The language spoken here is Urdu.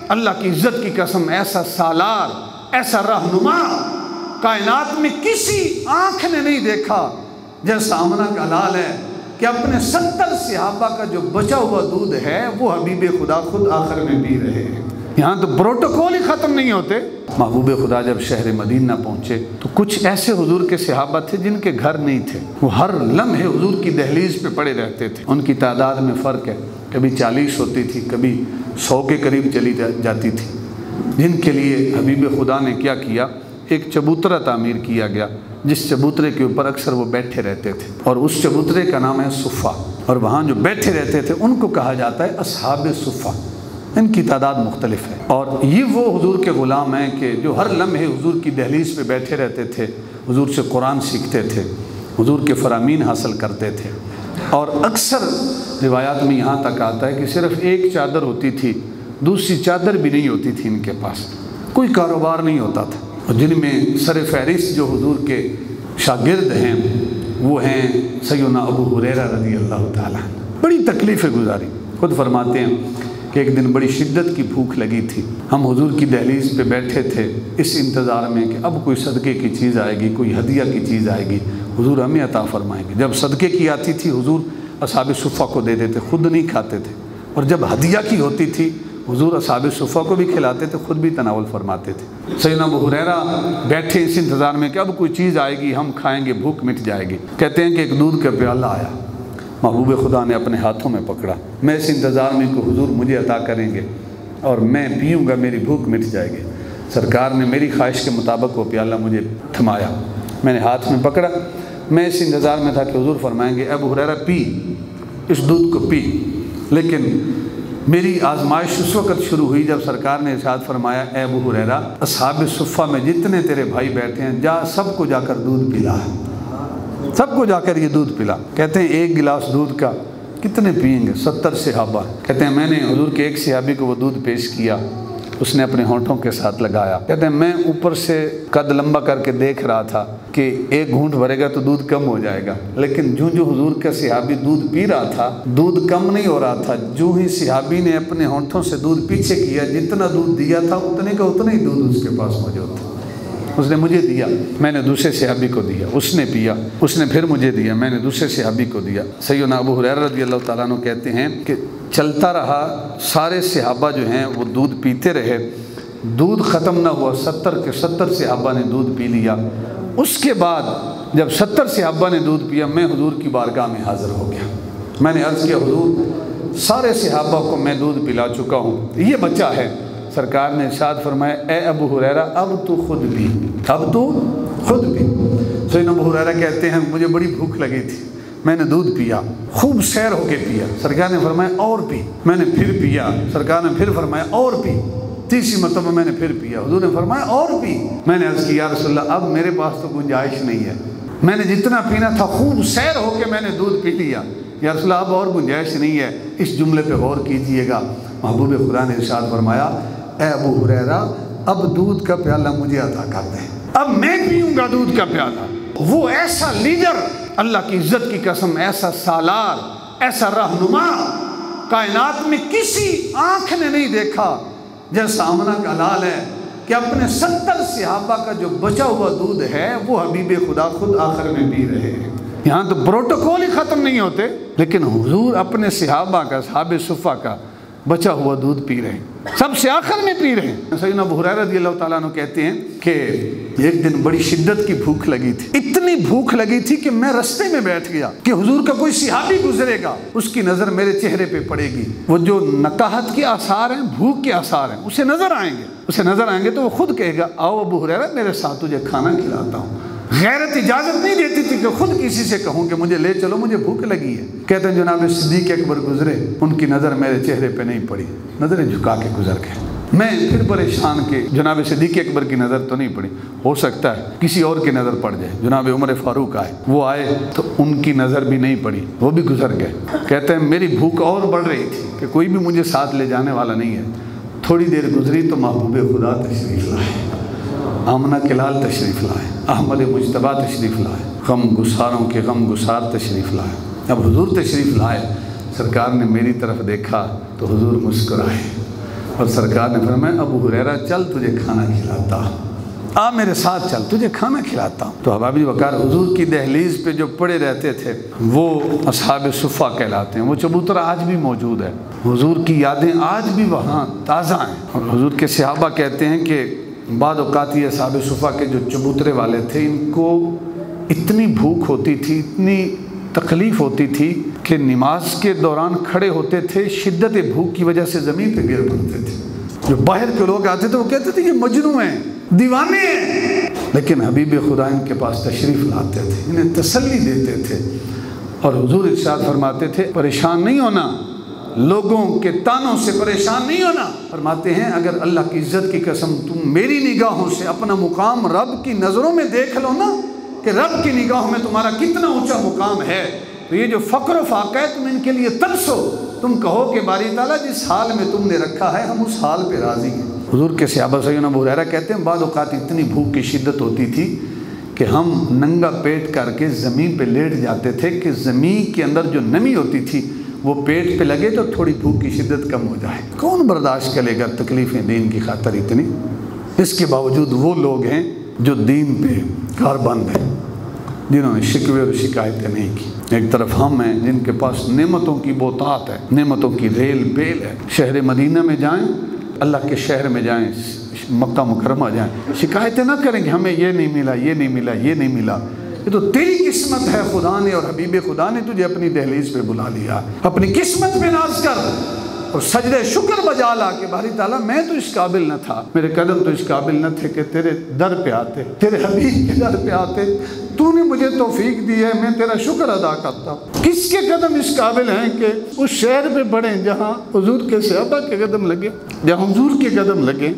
اللہ کی عزت کی قسم، ایسا سالار، ایسا رہنما کائنات میں کسی آنکھ نے نہیں دیکھا جیسا آمنہ کا لال ہے کہ اپنے 70 صحابہ کا جو بچا ہوا دودھ ہے وہ حبیب خدا خود آخر میں پی رہے ہیں۔ یہاں تو پروٹوکول ہی ختم نہیں ہوتے۔ محبوب خدا جب شہر مدینہ پہنچے تو کچھ ایسے حضور کے صحابہ تھے جن کے گھر نہیں تھے، وہ ہر لمحے حضور کی دہلیز پہ پڑے رہتے تھے۔ ان کی تعداد میں فرق ہے، کبھی 40 ہوتی تھی، کبھی 100 کے قریب چلی جاتی تھی، جن کے لیے حبیب خدا نے کیا کیا، ایک چبوترا تعمیر کیا گیا جس چبوترے کے اوپر اکثر وہ بیٹھے رہتے تھے، اور اس چبوترے کا نام ہے صفہ، اور وہاں جو بیٹھے رہتے تھے ان کو کہا جاتا ہے اصحاب صفہ۔ ان کی تعداد مختلف ہے، اور یہ وہ حضور کے غلام ہیں کہ جو ہر لمحے حضور کی دہلیز پہ بیٹھے رہتے تھے، حضور سے قرآن سیکھتے تھے، حضور کے فرامین حاصل کرتے تھے، اور اکثر روایات میں یہاں تک آتا ہے کہ صرف ایک چادر ہوتی تھی، دوسری چادر بھی نہیں ہوتی تھی ان کے پاس، کوئی کاروبار نہیں ہوتا تھا۔ اور جن میں سر فہرست جو حضور کے شاگرد ہیں وہ ہیں سیدنا ابو ہریرہ رضی اللہ تعالیٰ۔ بڑی تکلیفیں گزاری، خود فرماتے ہیں کہ ایک دن بڑی شدت کی بھوک لگی تھی، ہم حضور کی دہلیز پہ بیٹھے تھے اس انتظار میں کہ اب کوئی صدقے کی چیز آئے گی، کوئی ہدیہ کی چیز آئے گی، حضور ہمیں عطا فرمائیں گے۔ جب صدقے کی آتی تھی حضور اصحاب صفہ کو دے دیتے، خود نہیں کھاتے تھے، اور جب ہدیہ کی ہوتی تھی حضور اصحاب صفہ کو بھی کھلاتے تھے، خود بھی تناول فرماتے تھے۔ سیدنا ابو ہریرہ بیٹھے اس انتظار میں کہ اب کوئی چیز آئے گی، ہم کھائیں گے، بھوک مٹ جائے گی۔ کہتے ہیں کہ ایک دودھ کا پیالہ آیا، محبوب خدا نے اپنے ہاتھوں میں پکڑا، میں اس انتظار میں کہ حضور مجھے عطا کریں گے اور میں پیوں گا، میری بھوک مٹ جائے گی۔ سرکار نے میری خواہش کے مطابق وہ پیالہ مجھے تھمایا، میں نے ہاتھ میں پکڑا، میں اس انتظار میں تھا کہ حضور فرمائیں گے ابو ہریرہ پی، اس دودھ کو پی۔ لیکن میری آزمائش اس وقت شروع ہوئی جب سرکار نے ارشاد فرمایا اے ابو ہریرہ، اصحاب صفہ میں جتنے تیرے بھائی بیٹھے ہیں جا سب کو جا کر دودھ پلا، سب کو جا کر یہ دودھ پلا۔ کہتے ہیں ایک گلاس دودھ کا کتنے پئیں گے؟ 70 صحابہ۔ کہتے ہیں میں نے حضور کے ایک صحابی کو وہ دودھ پیش کیا، اس نے اپنے ہونٹوں کے ساتھ لگایا۔ کہتے ہیں میں اوپر سے قد لمبا کر کے دیکھ رہا تھا کہ ایک گھونٹ بھرے گا تو دودھ کم ہو جائے گا، لیکن جو حضور کا صحابی دودھ پی رہا تھا دودھ کم نہیں ہو رہا تھا۔ جو ہی صحابی نے اپنے ہونٹوں سے دودھ پیچھے کیا، جتنا دودھ دیا تھا اتنے کا اتنا ہی دودھ اس کے پاس موجود تھا۔ اس نے مجھے دیا، میں نے دوسرے صحابی کو دیا، اس نے پیا، اس نے پھر مجھے دیا، میں نے دوسرے صحابی کو دیا۔ سیدنا ابو ہریرہ رضی اللہ تعالیٰ عنہ کہتے ہیں کہ چلتا رہا، سارے صحابہ جو ہیں وہ دودھ پیتے رہے، دودھ ختم نہ ہوا، 70 کے 70 صحابہ نے دودھ پی لیا۔ اس کے بعد جب 70 صحابہ نے دودھ پیا، میں حضور کی بارگاہ میں حاضر ہو گیا۔ میں نے عرض کیا حضور سارے صحابہ کو میں دودھ پلا چکا ہوں، یہ بچہ ہے۔ سرکار نے ارشاد فرمایا اے ابو ہریرہ اب تو خود پی، اب تو خود پی۔ سیدنا ابو ہریرہ کہتے ہیں مجھے بڑی بھوک لگی تھی، میں نے دودھ پیا، خوب سیر ہو کے پیا۔ سرکار نے فرمایا اور پی، میں نے پھر پیا۔ سرکار نے پھر فرمایا اور پی، تیسری مرتبہ میں نے پھر پیا۔ حضور نے فرمایا اور پی۔ میں نے عرض کی یا رسول اللہ اب میرے پاس تو گنجائش نہیں ہے، میں نے جتنا پینا تھا خوب سیر ہو کے میں نے دودھ پی لیا، یا رسول اللہ اب اور گنجائش نہیں ہے۔ اس جملے پہ غور کیجئے گا، محبوب خدا نے ارشاد فرمایا اے ابو ہریرہ اب دودھ کا پیالہ مجھے عطا کر دیں، اب میں پیوں گا دودھ کا پیالہ۔ وہ ایسا لیڈر، اللہ کی عزت کی قسم، ایسا سالار، ایسا رہنما کائنات میں کسی آنکھ نے نہیں دیکھا جیسا آمنہ کا لال ہے کہ اپنے 70 صحابہ کا جو بچا ہوا دودھ ہے وہ حبیب خدا خود آخر میں پی رہے ہیں۔ یہاں تو پروٹوکول ہی ختم نہیں ہوتے، لیکن حضور اپنے صحابہ کا، اصحاب صفہ کا بچا ہوا دودھ پی رہے ہیں، سب سے آخر میں پی رہے ہیں۔ سیدنا ابو ہریرہ رضی اللہ تعالیٰ عنہ کہتے ہیں کہ ایک دن بڑی شدت کی بھوک لگی تھی، اتنی بھوک لگی تھی کہ میں رستے میں بیٹھ گیا کہ حضور کا کوئی صحابی گزرے گا، اس کی نظر میرے چہرے پہ پڑے گی، وہ جو نکاہت کے آثار ہیں، بھوک کے آثار ہیں، اسے نظر آئیں گے تو وہ خود کہے گا آؤ ابو ہریرہ میرے ساتھ تجھے کھانا کھلاتا ہوں۔ غیرت اجازت نہیں دیتی تھی کہ خود کسی سے کہوں کہ مجھے لے چلو، مجھے بھوک لگی ہے۔ کہتے ہیں جناب صدیق اکبر گزرے، ان کی نظر میرے چہرے پہ نہیں پڑی، نظریں جھکا کے گزر گئے۔ میں پھر پریشان کہ جناب صدیق اکبر کی نظر تو نہیں پڑی، ہو سکتا ہے کسی اور کی نظر پڑ جائے۔ جناب عمر فاروق آئے، وہ آئے تو ان کی نظر بھی نہیں پڑی، وہ بھی گزر گئے۔ کہتے ہیں میری بھوک اور بڑھ رہی تھی کہ کوئی بھی مجھے ساتھ لے جانے والا نہیں ہے۔ تھوڑی دیر گزری تو محبوب خدا تشریف لائے، آمنہ کے لال تشریف لائے، احمد مجتبیٰ تشریف لائے، غم گساروں کے غم گسار تشریف لائے۔ اب حضور تشریف لائے، سرکار نے میری طرف دیکھا تو حضور مسکرائے، اور سرکار نے فرمایا ابو ہریرہ چل تجھے کھانا کھلاتا، آ میرے ساتھ چل تجھے کھانا کھلاتا ہوں۔ تو احباب وقار حضور کی دہلیز پہ جو پڑے رہتے تھے وہ اصحاب صفہ کہلاتے ہیں۔ وہ چبوترا آج بھی موجود ہے، حضور کی یادیں آج بھی وہاں تازہ ہیں۔ اور حضور کے صحابہ کہتے ہیں کہ بعض اوقات یہ اصحاب صفہ کے جو چبوترے والے تھے ان کو اتنی بھوک ہوتی تھی، اتنی تکلیف ہوتی تھی کہ نماز کے دوران کھڑے ہوتے تھے، شدت بھوک کی وجہ سے زمین پہ گر پڑتے تھے۔ جو باہر کے لوگ آتے تھے وہ کہتے تھے یہ مجنون ہیں، دیوانے ہیں، لیکن حبیب خدا ان کے پاس تشریف لاتے تھے، انہیں تسلی دیتے تھے۔ اور حضور ارشاد فرماتے تھے پریشان نہیں ہونا، لوگوں کے تانوں سے پریشان نہیں ہونا۔ فرماتے ہیں اگر اللہ کی عزت کی قسم تم میری نگاہوں سے اپنا مقام رب کی نظروں میں دیکھ لو نا کہ رب کی نگاہوں میں تمہارا کتنا اونچا مقام ہے، تو یہ جو فقر و فاقہ ہے تم ان کے لیے ترسو، تم کہو کہ باری تعالیٰ جس حال میں تم نے رکھا ہے ہم اس حال پہ راضی ہیں۔ حضور کے صحابہ سیدنا ابو ہریرہ کہتے ہیں بعض اوقات اتنی بھوک کی شدت ہوتی تھی کہ ہم ننگا پیٹ کر کے زمین پہ لیٹ جاتے تھے کہ زمین کے اندر جو نمی ہوتی تھی وہ پیٹ پہ لگے تو تھوڑی بھوک کی شدت کم ہو جائے۔ کون برداشت کرے گا تکلیفیں دین کی خاطر اتنی؟ اس کے باوجود وہ لوگ ہیں جو دین پہ کاربند ہیں، جنہوں نے شکوے اور شکایتیں نہیں کی۔ ایک طرف ہم ہیں جن کے پاس نعمتوں کی بوتات ہے، نعمتوں کی ریل بیل ہے۔ شہر مدینہ میں جائیں، اللہ کے شہر میں جائیں، مکہ مکرمہ جائیں، شکایتیں نہ کریں کہ ہمیں یہ نہیں ملا، یہ نہیں ملا، یہ نہیں ملا۔ یہ تو تیری قسمت ہے، خدا نے اور حبیب خدا نے تجھے اپنی دہلیز پہ بلا لیا۔ اپنی قسمت پہ ناز کر اور سجدہ شکر بجا لا کہ باری تعالیٰ میں تو اس قابل نہ تھا، میرے قدم تو اس قابل نہ تھے کہ تیرے در پہ آتے، تیرے حبیب کے در پہ آتے، تو نے مجھے توفیق دی ہے، میں تیرا شکر ادا کرتا ہوں۔ کس کے قدم اس قابل ہیں کہ اس شہر پہ بڑھیں جہاں حضور کے صحابہ کے قدم لگے، جہاں حضور کے قدم لگے؟